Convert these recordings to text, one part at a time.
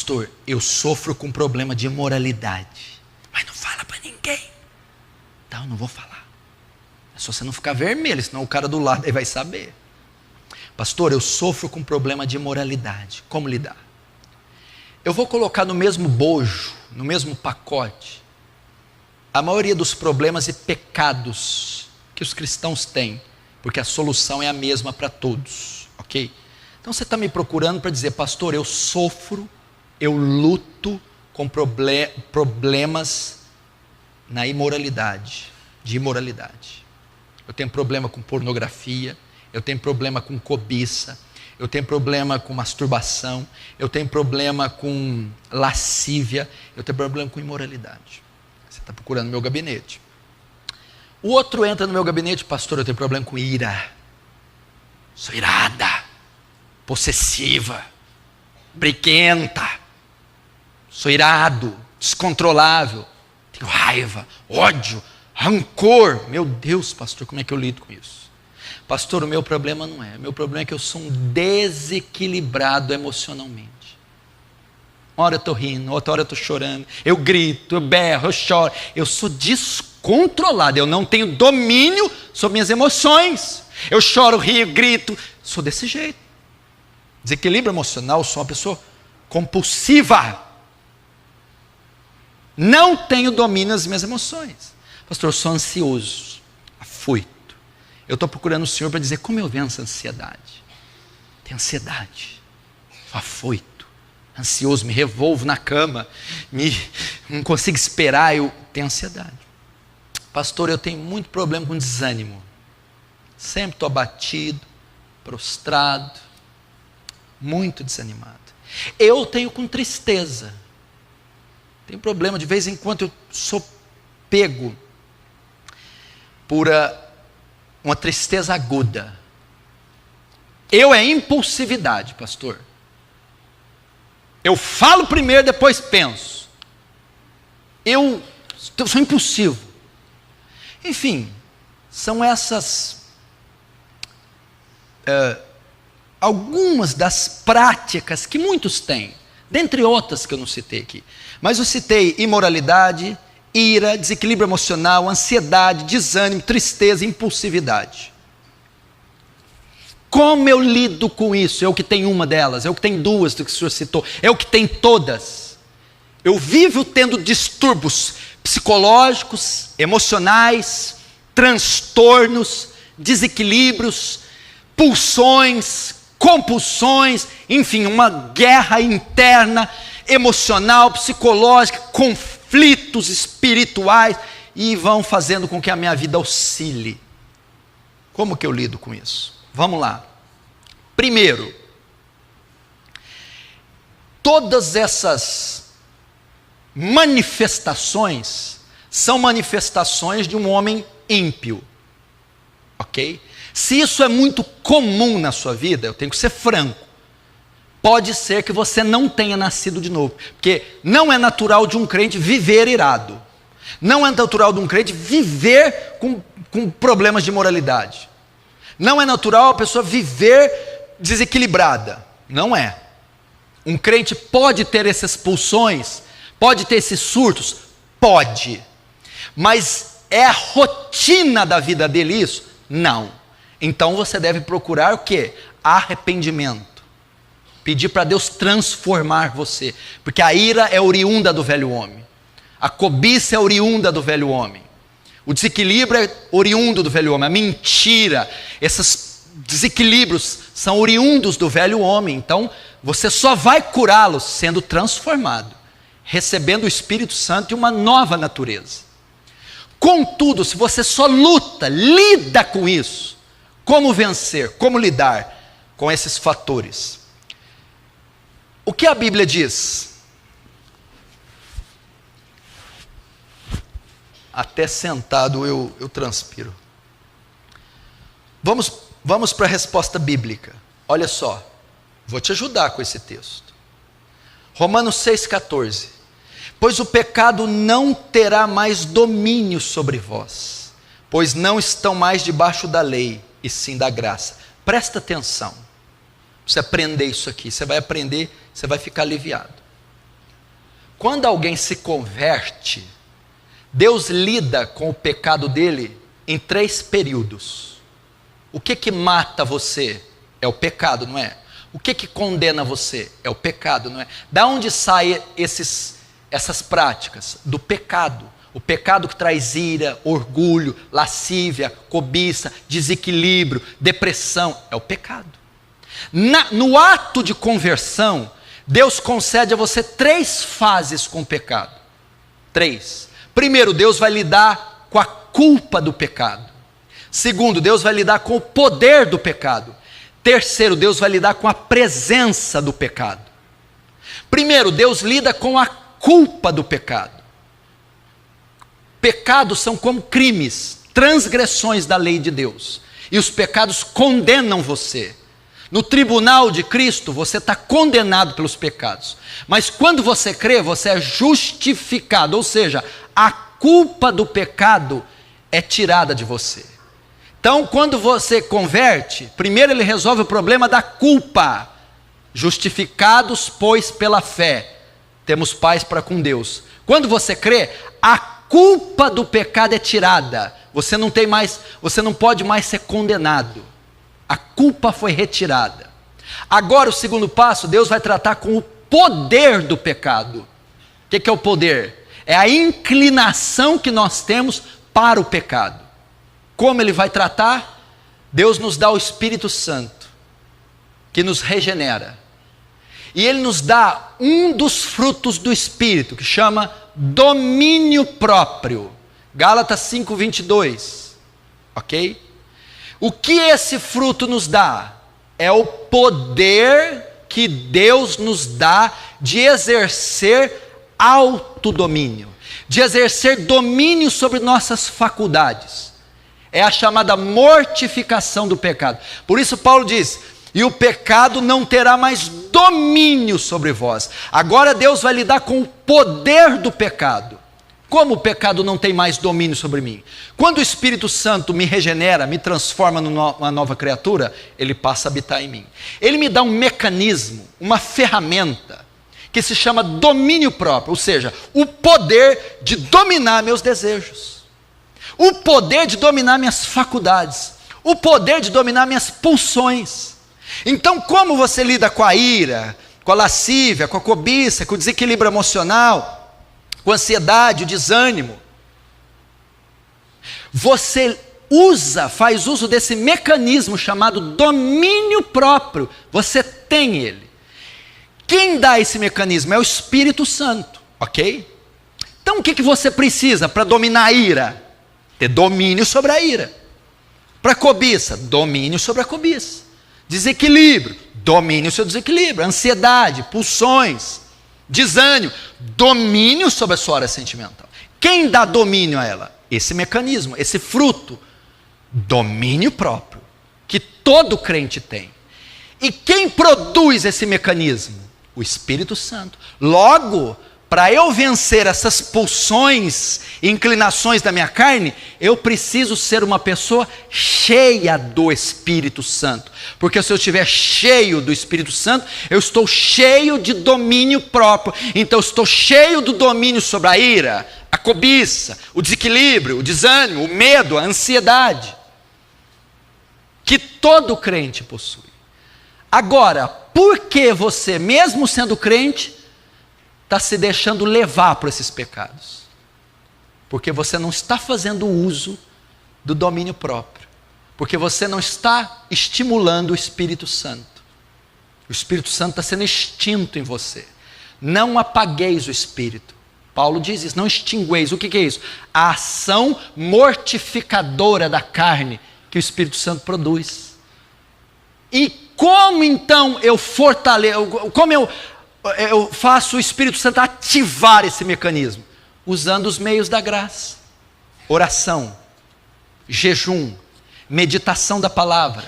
Pastor, eu sofro com problema de imoralidade. Mas não fala para ninguém. Então, eu não vou falar. É só você não ficar vermelho, senão o cara do lado aí vai saber. Pastor, eu sofro com problema de imoralidade. Como lidar? Eu vou colocar no mesmo bojo, no mesmo pacote, a maioria dos problemas e pecados que os cristãos têm, porque a solução é a mesma para todos, ok? Então você está me procurando para dizer, pastor, eu sofro, eu luto com problemas na imoralidade, de imoralidade. Eu tenho problema com pornografia, eu tenho problema com cobiça, eu tenho problema com masturbação, eu tenho problema com lascívia, eu tenho problema com imoralidade. Você está procurando no meu gabinete. O outro entra no meu gabinete, pastor, eu tenho problema com ira. Sou irada, possessiva, briguenta, sou irado, descontrolável, tenho raiva, ódio, rancor. Meu Deus, pastor, como é que eu lido com isso? Pastor, o meu problema não é. O meu problema é que eu sou um desequilibrado emocionalmente. Uma hora eu estou rindo, outra hora eu estou chorando, eu grito, eu berro, eu choro. Eu sou descontrolado, eu não tenho domínio sobre minhas emoções. Eu choro, rio, grito, sou desse jeito. Desequilíbrio emocional, sou uma pessoa compulsiva. Não tenho domínio das minhas emoções. Pastor, eu sou ansioso, afoito. Eu estou procurando o Senhor para dizer como eu venço a ansiedade. Tenho ansiedade, sou afoito, ansioso, me revolvo na cama, não consigo esperar, eu tenho ansiedade. Pastor, eu tenho muito problema com desânimo. Sempre estou abatido, prostrado, muito desanimado. Eu tenho com tristeza. Tenho problema, de vez em quando eu sou pego por uma tristeza aguda. Eu é impulsividade, pastor. Eu falo primeiro, depois penso. Eu sou impulsivo. Enfim, são essas algumas das práticas que muitos têm, dentre outras que eu não citei aqui. Mas eu citei imoralidade, ira, desequilíbrio emocional, ansiedade, desânimo, tristeza, impulsividade. Como eu lido com isso? Eu que tenho uma delas, eu que tenho duas do que o senhor citou, eu que tenho todas. Eu vivo tendo distúrbios psicológicos, emocionais, transtornos, desequilíbrios, pulsões, compulsões, enfim, uma guerra interna, emocional, psicológica, conflitos espirituais, e vão fazendo com que a minha vida oscile. Como que eu lido com isso? Vamos lá. Primeiro, todas essas manifestações são manifestações de um homem ímpio, ok? Se isso é muito comum na sua vida, eu tenho que ser franco, pode ser que você não tenha nascido de novo, porque não é natural de um crente viver irado, não é natural de um crente viver com problemas de moralidade, não é natural a pessoa viver desequilibrada, não é. Um crente pode ter essas pulsões, pode ter esses surtos, pode, mas é a rotina da vida dele isso? Não. Então você deve procurar o quê? Arrependimento. Pedir para Deus transformar você, porque a ira é oriunda do velho homem, a cobiça é oriunda do velho homem, o desequilíbrio é oriundo do velho homem, a mentira, esses desequilíbrios são oriundos do velho homem. Então você só vai curá-los sendo transformado, recebendo o Espírito Santo e uma nova natureza. Contudo, se você só lida com isso, como vencer, como lidar com esses fatores? O que a Bíblia diz? Até sentado eu transpiro. Vamos para a resposta bíblica. Olha só, vou te ajudar com esse texto. Romanos 6,14. Pois o pecado não terá mais domínio sobre vós, pois não estão mais debaixo da lei, e sim da graça. Presta atenção. Você aprender isso aqui, você vai aprender, você vai ficar aliviado. Quando alguém se converte, Deus lida com o pecado dele em 3 períodos. O que mata você? É o pecado, não é? O que condena você? É o pecado, não é? Da onde saem essas práticas? Do pecado. O pecado que traz ira, orgulho, lascívia, cobiça, desequilíbrio, depressão, é o pecado. No ato de conversão, Deus concede a você 3 fases com o pecado. 3. Primeiro, Deus vai lidar com a culpa do pecado. Segundo, Deus vai lidar com o poder do pecado. Terceiro, Deus vai lidar com a presença do pecado. Primeiro, Deus lida com a culpa do pecado. Pecados são como crimes, transgressões da lei de Deus. E os pecados condenam você. No tribunal de Cristo, você está condenado pelos pecados. Mas quando você crê, você é justificado. Ou seja, a culpa do pecado é tirada de você. Então, quando você converte, primeiro ele resolve o problema da culpa. Justificados, pois, pela fé, temos paz para com Deus. Quando você crê, a culpa do pecado é tirada. Você não pode mais ser condenado. A culpa foi retirada. Agora o segundo passo, Deus vai tratar com o poder do pecado. O que é o poder? É a inclinação que nós temos para o pecado. Como ele vai tratar? Deus nos dá o Espírito Santo, que nos regenera. E ele nos dá um dos frutos do Espírito, que chama domínio próprio. Gálatas 5:22. Ok? O que esse fruto nos dá? É o poder que Deus nos dá de exercer autodomínio, de exercer domínio sobre nossas faculdades. É a chamada mortificação do pecado. Por isso Paulo diz: e o pecado não terá mais domínio sobre vós. Agora Deus vai lidar com o poder do pecado. Como o pecado não tem mais domínio sobre mim? Quando o Espírito Santo me regenera, me transforma numa nova criatura, ele passa a habitar em mim. Ele me dá um mecanismo, uma ferramenta, que se chama domínio próprio, ou seja, o poder de dominar meus desejos, o poder de dominar minhas faculdades, o poder de dominar minhas pulsões. Então, como você lida com a ira, com a lascívia, com a cobiça, com o desequilíbrio emocional, com a ansiedade, o desânimo? Você faz uso desse mecanismo chamado domínio próprio. Você tem ele. Quem dá esse mecanismo? É o Espírito Santo, ok? Então o que você precisa para dominar a ira? Ter domínio sobre a ira. Para a cobiça, domínio sobre a cobiça. Desequilíbrio, domínio sobre o desequilíbrio. Ansiedade, pulsões, desânimo, domínio sobre a sua área sentimental. Quem dá domínio a ela? Esse mecanismo, esse fruto, domínio próprio, que todo crente tem. E quem produz esse mecanismo? O Espírito Santo. Logo, para eu vencer essas pulsões e inclinações da minha carne, eu preciso ser uma pessoa cheia do Espírito Santo. Porque se eu estiver cheio do Espírito Santo, eu estou cheio de domínio próprio. Então eu estou cheio do domínio sobre a ira, a cobiça, o desequilíbrio, o desânimo, o medo, a ansiedade, que todo crente possui. Agora, por que você, mesmo sendo crente, está se deixando levar por esses pecados? Porque você não está fazendo uso do domínio próprio. Porque você não está estimulando o Espírito Santo. O Espírito Santo está sendo extinto em você. Não apagueis o Espírito. Paulo diz isso, não extingueis. O que é isso? A ação mortificadora da carne que o Espírito Santo produz. E como então eu fortaleço, como eu faço o Espírito Santo ativar esse mecanismo? Usando os meios da graça. Oração, jejum, meditação da palavra,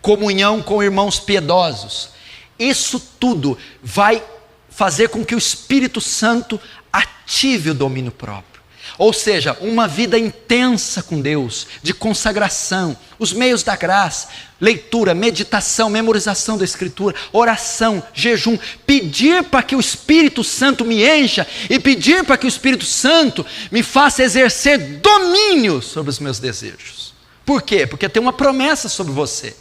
comunhão com irmãos piedosos. Isso tudo vai fazer com que o Espírito Santo ative o domínio próprio. Ou seja, uma vida intensa com Deus, de consagração, os meios da graça, leitura, meditação, memorização da Escritura, oração, jejum, pedir para que o Espírito Santo me encha e pedir para que o Espírito Santo me faça exercer domínio sobre os meus desejos. Por quê? Porque tem uma promessa sobre você.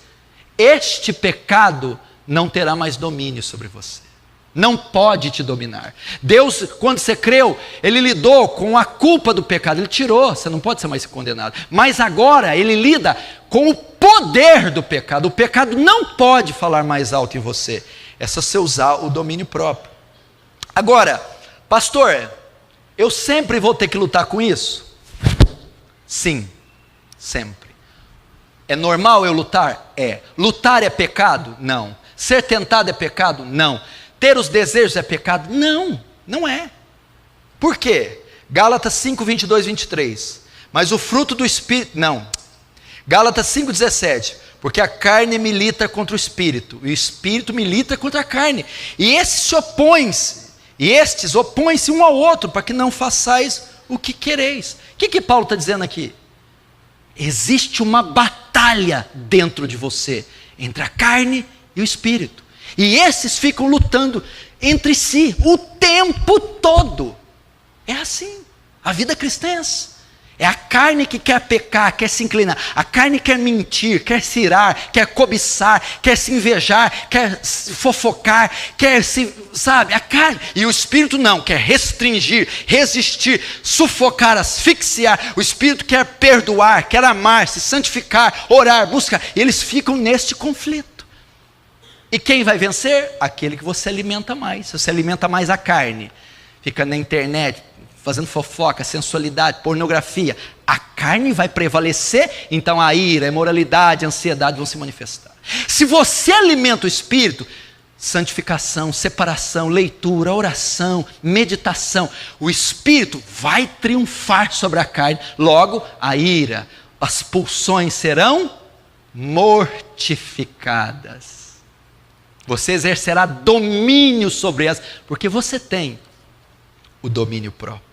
Este pecado não terá mais domínio sobre você. Não pode te dominar. Deus, quando você creu, Ele lidou com a culpa do pecado. Ele tirou, você não pode ser mais condenado. Mas agora Ele lida com o poder do pecado. O pecado não pode falar mais alto em você. É só você usar o domínio próprio. Agora, pastor, eu sempre vou ter que lutar com isso? Sim, sempre. É normal eu lutar? É. Lutar é pecado? Não. Ser tentado é pecado? Não. Ter os desejos é pecado? Não, não é. Por quê? Gálatas 5, 22, 23. Mas o fruto do Espírito, não. Gálatas 5, 17. Porque a carne milita contra o Espírito, e o Espírito milita contra a carne. E estes opõem-se um ao outro, para que não façais o que quereis. O que Paulo está dizendo aqui? Existe uma batalha dentro de você, entre a carne e o Espírito. E esses ficam lutando entre si o tempo todo. É assim, a vida cristã é essa. É a carne que quer pecar, quer se inclinar. A carne quer mentir, quer se irar, quer cobiçar, quer se invejar, quer se fofocar, quer se, sabe, a carne. E o Espírito não, quer restringir, resistir, sufocar, asfixiar. O Espírito quer perdoar, quer amar, se santificar, orar, buscar. E eles ficam neste conflito. E quem vai vencer? Aquele que você alimenta mais. Se você alimenta mais a carne, fica na internet, fazendo fofoca, sensualidade, pornografia, a carne vai prevalecer, então a ira, a imoralidade, a ansiedade vão se manifestar. Se você alimenta o Espírito, santificação, separação, leitura, oração, meditação, o Espírito vai triunfar sobre a carne, logo a ira, as pulsões serão mortificadas. Você exercerá domínio sobre elas, porque você tem o domínio próprio.